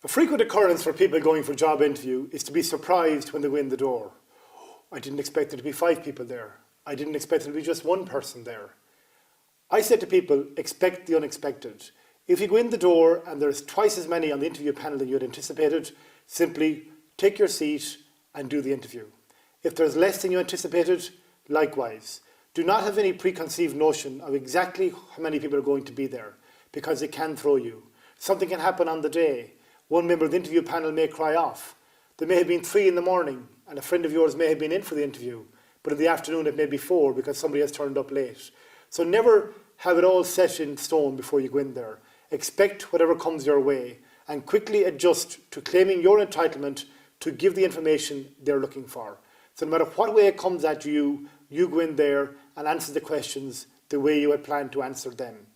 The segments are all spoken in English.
A frequent occurrence for people going for a job interview is to be surprised when they go in the door. I didn't expect there to be 5 people there. I didn't expect there to be just one person there. I said to people, expect the unexpected. If you go in the door and there's twice as many on the interview panel than you had anticipated, simply take your seat and do the interview. If there's less than you anticipated, likewise. Do not have any preconceived notion of exactly how many people are going to be there, because it can throw you. Something can happen on the day. One member of the interview panel may cry off. There may have been 3 in the morning and a friend of yours may have been in for the interview, but in the afternoon it may be 4 because somebody has turned up late. So never have it all set in stone before you go in there. Expect whatever comes your way and quickly adjust to claiming your entitlement to give the information they're looking for. So no matter what way it comes at you, you go in there and answer the questions the way you had planned to answer them.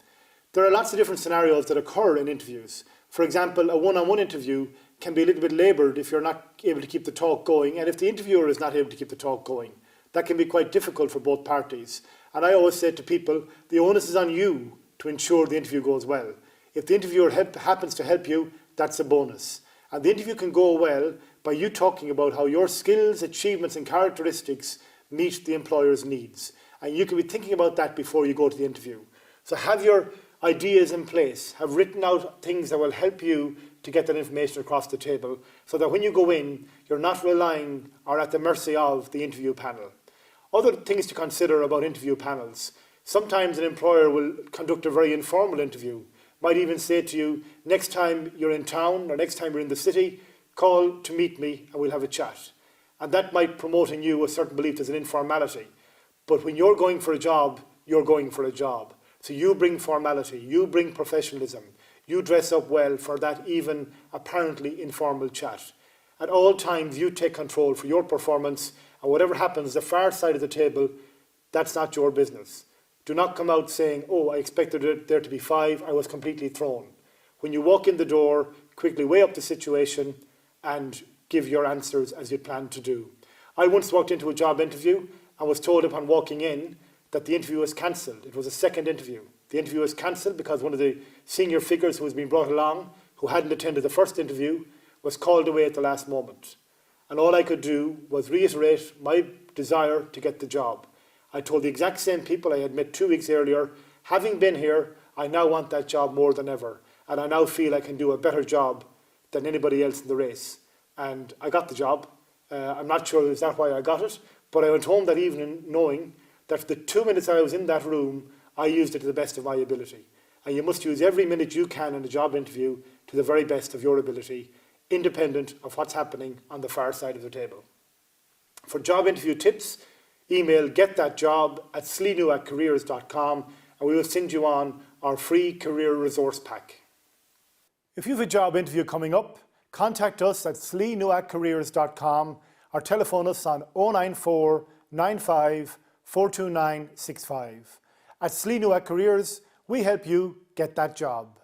There are lots of different scenarios that occur in interviews. For example, a one-on-one interview can be a little bit laboured if you're not able to keep the talk going, and if the interviewer is not able to keep the talk going. That can be quite difficult for both parties. And I always say to people, the onus is on you to ensure the interview goes well. If the interviewer happens to help you, that's a bonus. And the interview can go well by you talking about how your skills, achievements and characteristics meet the employer's needs. And you can be thinking about that before you go to the interview. So have your ideas in place, have written out things that will help you to get that information across the table, so that when you go in, you're not relying or at the mercy of the interview panel. Other things to consider about interview panels. Sometimes an employer will conduct a very informal interview, might even say to you, next time you're in town or next time you're in the city, call to meet me and we'll have a chat. And that might promote in you a certain belief there's an informality. But when you're going for a job, you're going for a job. So you bring formality, you bring professionalism, you dress up well for that even apparently informal chat. At all times you take control for your performance, and whatever happens the far side of the table, that's not your business. Do not come out saying, oh, I expected there to be 5, I was completely thrown. When you walk in the door, quickly weigh up the situation and give your answers as you plan to do. I once walked into a job interview and was told upon walking in that the interview was cancelled. It was a second interview. The interview was cancelled because one of the senior figures who was being brought along, who hadn't attended the first interview, was called away at the last moment. And all I could do was reiterate my desire to get the job. I told the exact same people I had met 2 weeks earlier, having been here, I now want that job more than ever. And I now feel I can do a better job than anybody else in the race. And I got the job. I'm not sure is that why I got it, but I went home that evening knowing that for the 2 minutes I was in that room, I used it to the best of my ability. And you must use every minute you can in a job interview to the very best of your ability, independent of what's happening on the far side of the table. For job interview tips, email getthatjob@sleenu@careers.com and we will send you on our free career resource pack. If you have a job interview coming up, contact us at sleenu@careers.com or telephone us on 094 95 42965. At Sleenu@Careers, we help you get that job.